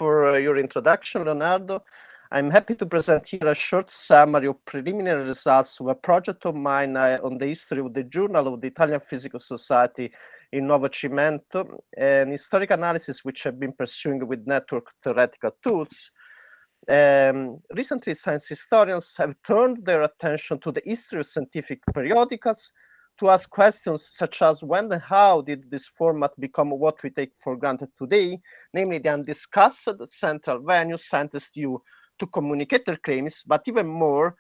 for your introduction, Leonardo. I'm happy to present here a short summary of preliminary results of a project of mine on the history of the Journal of the Italian Physical Society in Nuovo Cimento, an historic analysis which I've been pursuing with network theoretical tools. Recently, science historians have turned their attention to the history of scientific periodicals to ask questions such as when and how did this format become what we take for granted today, namely the undiscussed central venue scientists use to communicate their claims, but even more,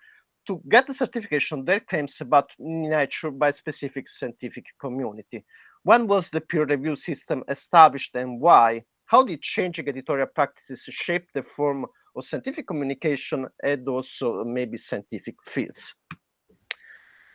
to get the certification of their claims about nature by a specific scientific community. When was the peer review system established and why? How did changing editorial practices shape the form of scientific communication and also maybe scientific fields?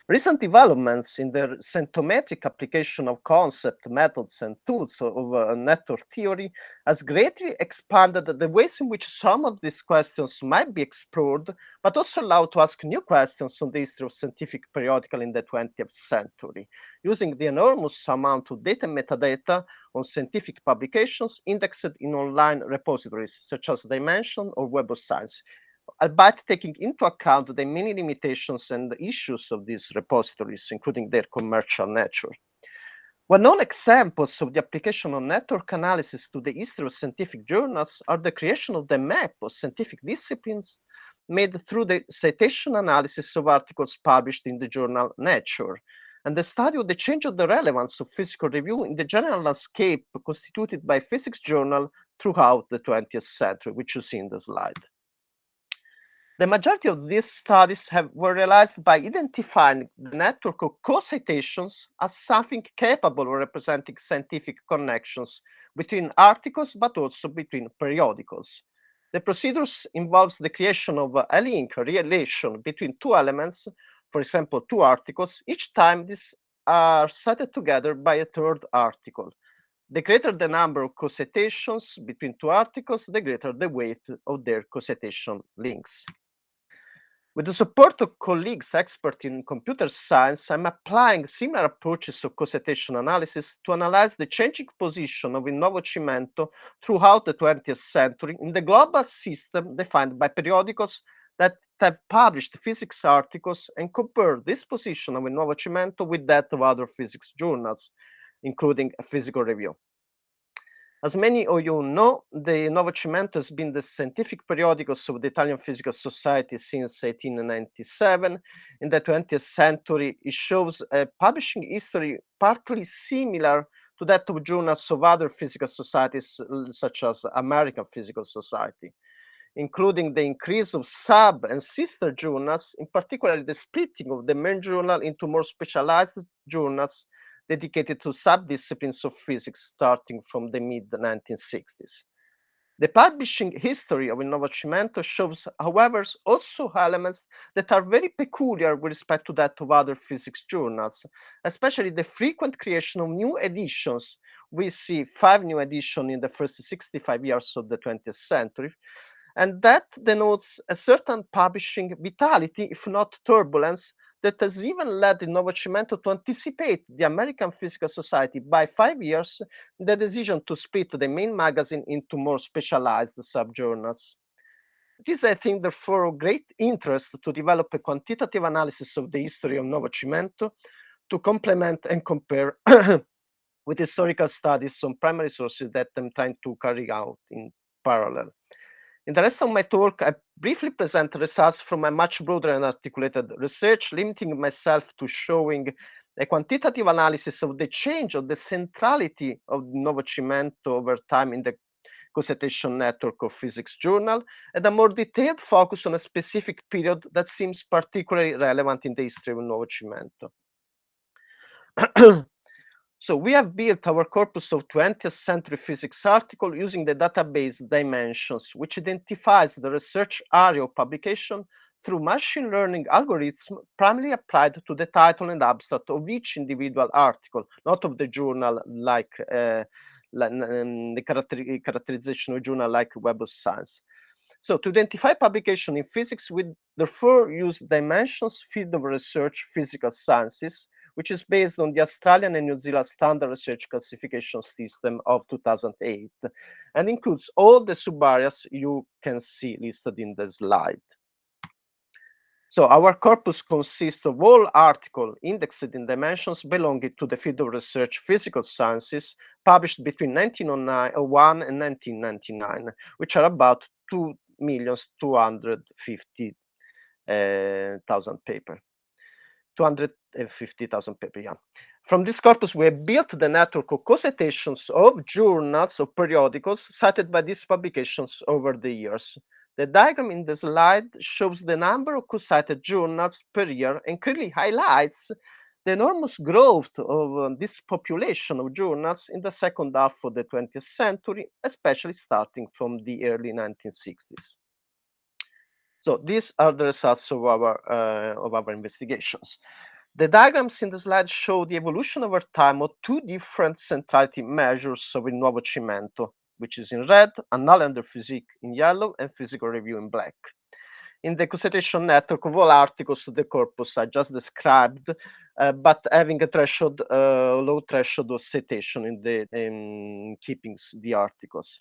Recent developments in the scientometric application of concept, methods, and tools of network theory has greatly expanded the ways in which some of these questions might be explored, but also allowed to ask new questions on the history of scientific periodical in the 20th century, using the enormous amount of data and metadata on scientific publications indexed in online repositories, such as Dimension or Web of Science, albeit taking into account the many limitations and issues of these repositories, including their commercial nature. Well-known examples of the application of network analysis to the history of scientific journals are the creation of the map of scientific disciplines made through the citation analysis of articles published in the journal Nature, and the study of the change of the relevance of physical review in the general landscape constituted by physics journal throughout the 20th century, which you see in the slide. The majority of these studies were realized by identifying the network of co-citations as something capable of representing scientific connections between articles, but also between periodicals. The procedures involves the creation of a link, a relation between two elements, for example, two articles, each time these are cited together by a third article. The greater the number of co-citations between two articles, the greater the weight of their co-citation links. With the support of colleagues expert in computer science, I'm applying similar approaches of co-citation analysis to analyze the changing position of Nuovo Cimento throughout the 20th century in the global system defined by periodicals that have published physics articles and compare this position of Nuovo Cimento with that of other physics journals, including a physical review. As many of you know, the Nuovo Cimento has been the scientific periodicals of the Italian Physical Society since 1897. In the 20th century, it shows a publishing history partly similar to that of journals of other physical societies, such as American Physical Society, including the increase of sub and sister journals, in particular the splitting of the main journal into more specialized journals dedicated to sub-disciplines of physics starting from the mid-1960s. The publishing history of Nuovo Cimento shows, however, also elements that are very peculiar with respect to that of other physics journals, especially the frequent creation of new editions. We see 5 new editions in the first 65 years of the 20th century, and that denotes a certain publishing vitality, if not turbulence, that has even led the Nuovo Cimento to anticipate the American Physical Society by 5 years in the decision to split the main magazine into more specialized subjournals. It is, I think, therefore of great interest to develop a quantitative analysis of the history of Nuovo Cimento to complement and compare with historical studies on primary sources that I'm trying to carry out in parallel. In the rest of my talk, I briefly present results from my much broader and articulated research, limiting myself to showing a quantitative analysis of the change of the centrality of Nuovo Cimento over time in the co-citation network of physics journal, and a more detailed focus on a specific period that seems particularly relevant in the history of Nuovo Cimento. So we have built our corpus of 20th century physics article using the database Dimensions, which identifies the research area of publication through machine learning algorithm primarily applied to the title and abstract of each individual article, not of the journal like the characterization of a journal like Web of Science. So to identify publication in physics, we therefore use Dimensions field of research physical sciences, which is based on the Australian and New Zealand Standard Research Classification System of 2008, and includes all the subareas you can see listed in the slide. So our corpus consists of all articles indexed in dimensions belonging to the field of research physical sciences published between 1901 and 1999, which are about 2,250,000 papers. 250,000 papers, yeah. From this corpus, we have built the network of co-citations of journals or periodicals cited by these publications over the years. The diagram in the slide shows the number of co-cited journals per year and clearly highlights the enormous growth of this population of journals in the second half of the 20th century, especially starting from the early 1960s. So these are the results of our investigations. The diagrams in the slide show the evolution over time of two different centrality measures of il Nuovo Cimento, which is in red, Annale de Physique in yellow, and Physical Review in black. In the co-citation network of all articles of the corpus I just described, but having a threshold, low threshold of citation in keeping the articles.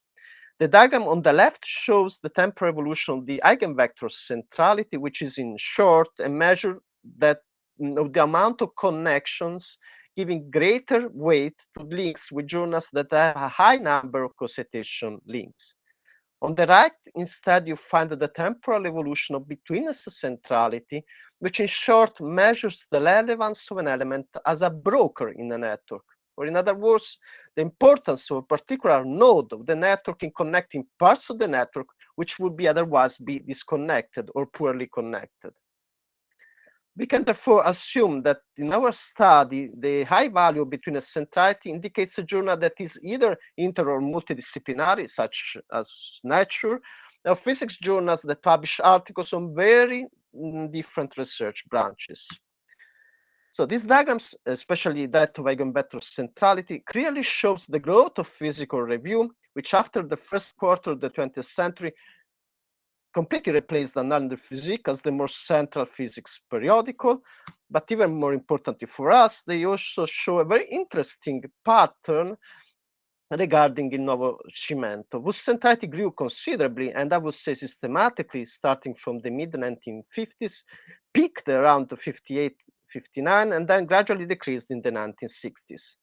The diagram on the left shows the temporal evolution of the eigenvector centrality, which is in short a measure that of the amount of connections giving greater weight to links with journals that have a high number of co-citation links. On the right, instead, you find the temporal evolution of betweenness centrality, which in short measures the relevance of an element as a broker in a network. Or in other words, the importance of a particular node of the network in connecting parts of the network which would be otherwise be disconnected or poorly connected. We can therefore assume that in our study, the high value of betweenness centrality indicates a journal that is either inter or multidisciplinary, such as Nature, or physics journals that publish articles on very different research branches. So these diagrams, especially that of eigenvector centrality, clearly shows the growth of physical review, which after the first quarter of the 20th century completely replaced Annale de Physique as the more central physics periodical. But even more importantly for us, they also show a very interesting pattern regarding il Nuovo Cimento, whose centrality grew considerably, and I would say systematically, starting from the mid-1950s, peaked around 58, 59, and then gradually decreased in the 1960s.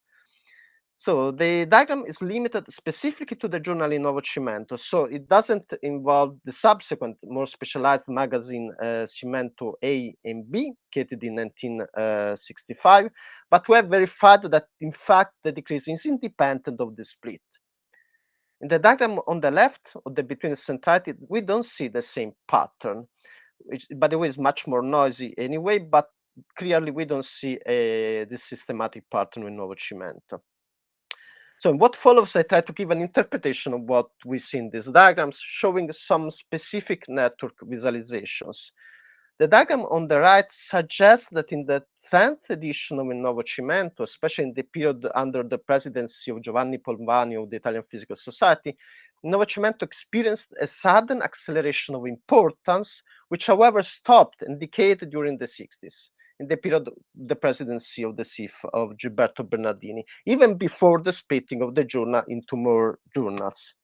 So the diagram is limited specifically to the journal Il Nuovo Cimento, so it doesn't involve the subsequent, more specialized magazine Cimento A and B, created in 1965, but we have verified that, in fact, the decrease is independent of the split. In the diagram on the left of the betweenness centrality, we don't see the same pattern, which, by the way, is much more noisy anyway, but clearly we don't see this systematic pattern in Nuovo Cimento. So in what follows, I try to give an interpretation of what we see in these diagrams, showing some specific network visualizations. The diagram on the right suggests that in the 10th edition of Il Nuovo Cimento, especially in the period under the presidency of Giovanni Polvani of the Italian Physical Society, Il Nuovo Cimento experienced a sudden acceleration of importance, which however stopped and decayed during the 60s. In the period of the presidency of the SISFA of Gilberto Bernardini, even before the splitting of the journal into more journals.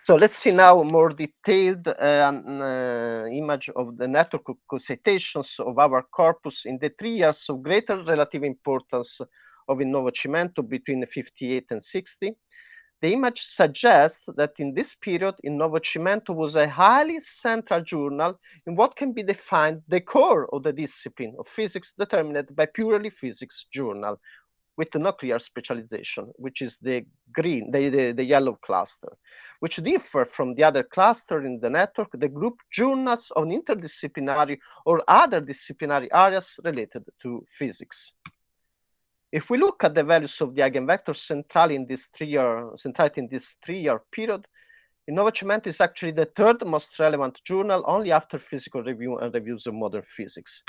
So let's see now a more detailed image of the network of co-citations of our corpus in the 3 years of greater relative importance of Il Nuovo Cimento between 58 and 60. The image suggests that in this period, Il Nuovo Cimento was a highly central journal in what can be defined the core of the discipline of physics determined by purely physics journal with no clear specialization, which is the green, the yellow cluster, which differ from the other cluster in the network, the group journals on interdisciplinary or other disciplinary areas related to physics. If we look at the values of the eigenvector centrality in this 3-year period, Il Nuovo Cimento is actually the third most relevant journal, only after Physical Review and Reviews of Modern Physics.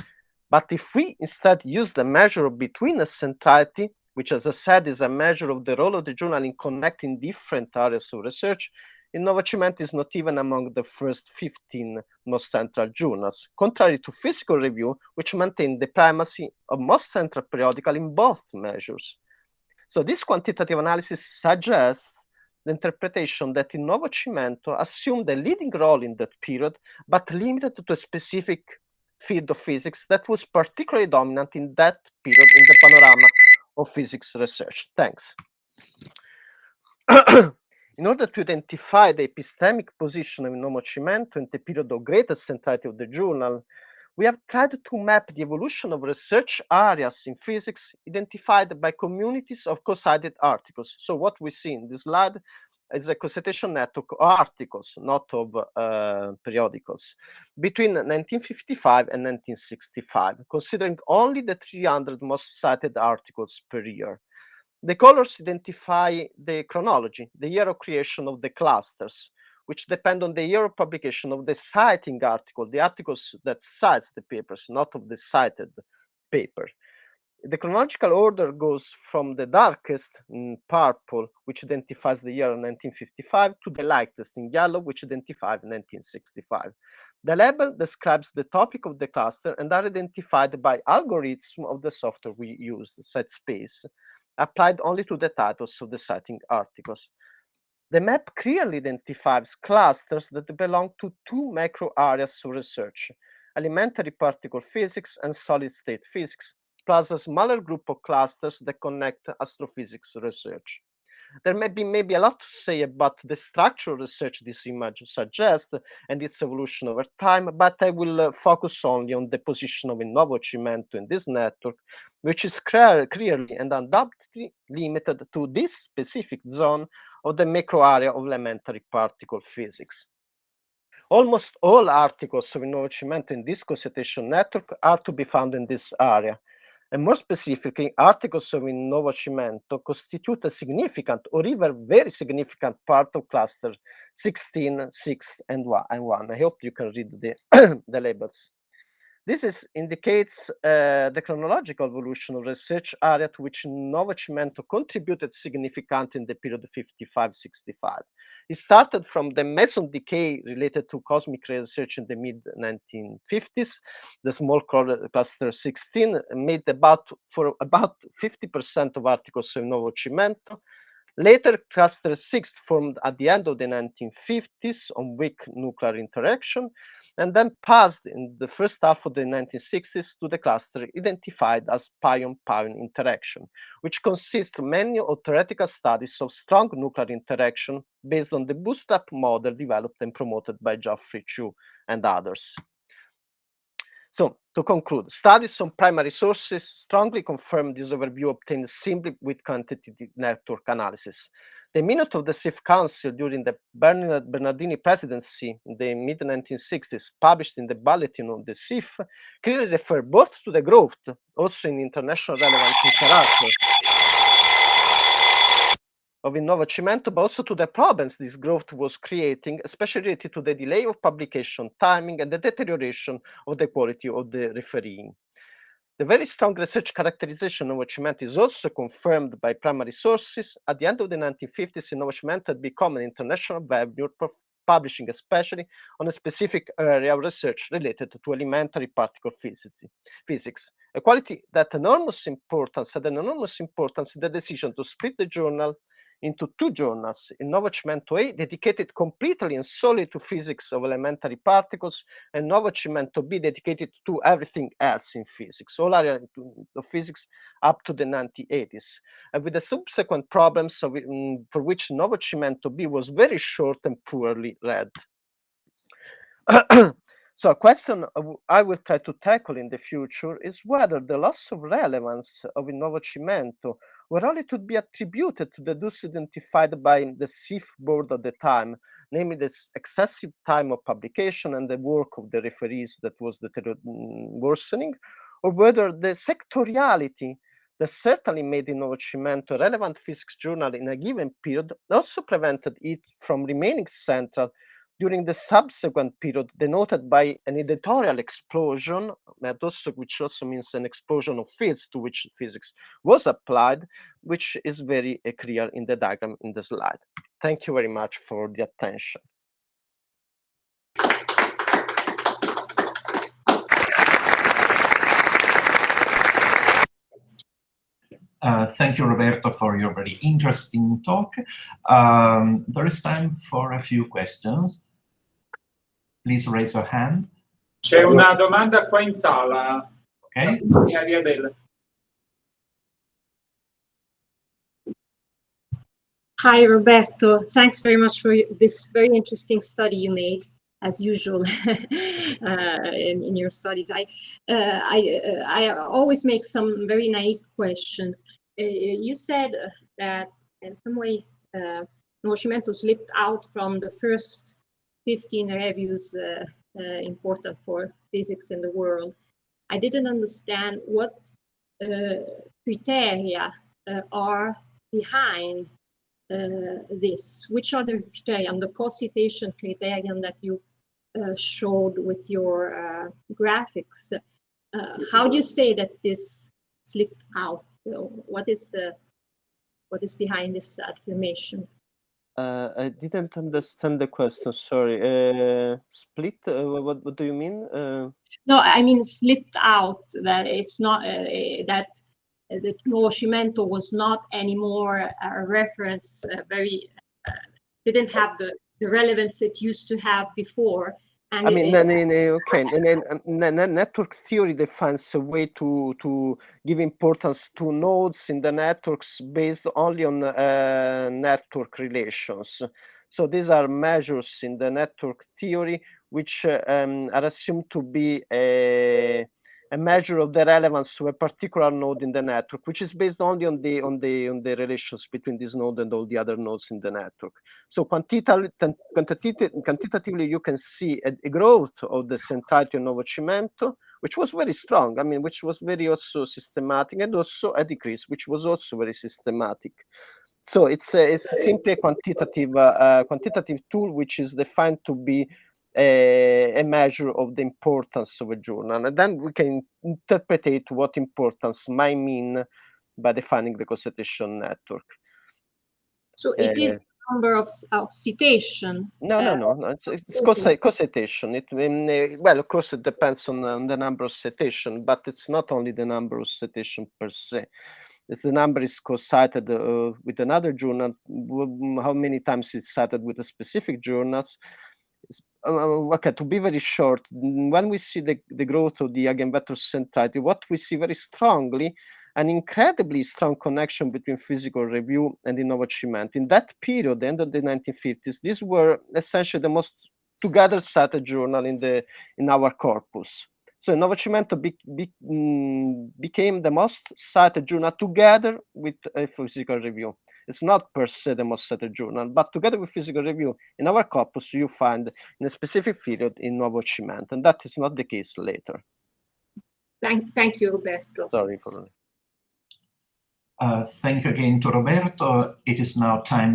But if we instead use the measure of betweenness centrality, which, as I said, is a measure of the role of the journal in connecting different areas of research, Il Nuovo Cimento is not even among the first 15 most central journals, contrary to Physical Review, which maintained the primacy of most central periodical in both measures. So this quantitative analysis suggests the interpretation that Il Nuovo Cimento assumed a leading role in that period, but limited to a specific field of physics that was particularly dominant in that period in the panorama of physics research. Thanks. In order to identify the epistemic position of Il Nuovo Cimento in the period of greatest centrality of the journal, we have tried to map the evolution of research areas in physics identified by communities of co-cited articles. So what we see in this slide is a co-citation network of articles, not of periodicals, between 1955 and 1965, considering only the 300 most cited articles per year. The colors identify the chronology, the year of creation of the clusters, which depend on the year of publication of the citing article, the articles that cites the papers, not of the cited paper. The chronological order goes from the darkest in purple, which identifies the year of 1955, to the lightest in yellow, which identifies 1965. The label describes the topic of the cluster and are identified by algorithm of the software we used, SetSpace, applied only to the titles of the citing articles. The map clearly identifies clusters that belong to two macro areas of research, elementary particle physics and solid-state physics, plus a smaller group of clusters that connect astrophysics research. There may be a lot to say about the structural research this image suggests and its evolution over time, but I will focus only on the position of Il Nuovo Cimento in this network, which is clearly and undoubtedly limited to this specific zone of the macro area of elementary particle physics. Almost all articles of Il Nuovo Cimento in this co-citation network are to be found in this area. And more specifically, articles of Il Nuovo Cimento constitute a significant or even very significant part of cluster 16, 6, and 1. I hope you can read the labels. This indicates the chronological evolution of research area to which Nuovo Cimento contributed significantly in the period 55-65. It started from the meson decay related to cosmic ray research in the mid-1950s. The small cluster 16 made about 50% of articles of Nuovo Cimento. Later, cluster 6 formed at the end of the 1950s on weak nuclear interaction, and then passed in the first half of the 1960s to the cluster identified as pion-pion interaction, which consists mainly of theoretical studies of strong nuclear interaction based on the bootstrap model developed and promoted by Geoffrey Chew and others. So, to conclude, studies on primary sources strongly confirm this overview obtained simply with quantitative network analysis. The minute of the SIF Council during the Bernardini presidency in the mid-1960s, published in the Bulletin of the SIF, clearly refer both to the growth, also in international relevance literature, of Il Nuovo Cimento, but also to the problems this growth was creating, especially related to the delay of publication timing and the deterioration of the quality of the refereeing. The very strong research characterization of Nuovo Cimento is also confirmed by primary sources. At the end of the 1950s, Nuovo Cimento had become an international venue, publishing especially on a specific area of research related to elementary particle physics, a quality that had an enormous importance in the decision to split the journal into two journals, Il Nuovo Cimento A, dedicated completely and solely to physics of elementary particles, and Nuovo Cimento B, dedicated to everything else in physics, all areas of physics up to the 1980s, and with the subsequent problems for which Nuovo Cimento B was very short and poorly read. So a question I will try to tackle in the future is whether the loss of relevance of Il Nuovo Cimento were only to be attributed to the dose identified by the SIF board at the time, namely the excessive time of publication and the work of the referees that was worsening, or whether the sectoriality that certainly made Il Nuovo Cimento a relevant physics journal in a given period also prevented it from remaining central during the subsequent period, denoted by an editorial explosion, which also means an explosion of fields to which physics was applied, which is very clear in the diagram in the slide. Thank you very much for the attention. Thank you, Roberto, for your very interesting talk. There is time for a few questions. Please raise your hand. C'è una domanda qua in sala. Okay. Hi, Roberto. Thanks very much for this very interesting study you made, as usual, in your studies. I always make some very naive questions. You said that in some way Nuovo Cimento slipped out from the first 15 reviews important for physics in the world. I didn't understand what criteria are behind this. Which are the criteria, the co-citation criterion that you showed with your graphics? How do you say that this slipped out? What is behind this affirmation? I didn't understand the question. Sorry. Split? What do you mean? No, I mean slipped out. That it's not that the Nuovo Cimento was not anymore a reference. Didn't have the relevance it used to have before. And I mean, okay. And then network theory defines a way to give importance to nodes in the networks based only on network relations. So these are measures in the network theory which are assumed to be a measure of the relevance of a particular node in the network, which is based only on the relations between this node and all the other nodes in the network. So quantitatively, you can see a growth of the centrality of Nuovo Cimento, which was very strong. I mean, which was very also systematic, and also a decrease, which was also very systematic. So it's simply a quantitative tool which is defined to be a measure of the importance of a journal, and then we can interpret what importance might mean by defining the co-citation network. So it is number of citation. No. It's co-citation. Well, of course, it depends on the number of citation, but it's not only the number of citation per se. It's the number is co-cited with another journal. How many times it's cited with the specific journals? Okay, to be very short, when we see the growth of the eigenvector centrality, what we see very strongly, an incredibly strong connection between physical review and the Nuovo Cimento. In that period, the end of the 1950s, these were essentially the most together cited journal in our corpus. So Nuovo Cimento became the most cited journal together with a physical review. It's not per se the most cited journal, but together with physical review in our corpus, you find in a specific period in Nuovo Cimento, and that is not the case later. Thank you, Roberto. Sorry for that. Thank you again to Roberto. It is now time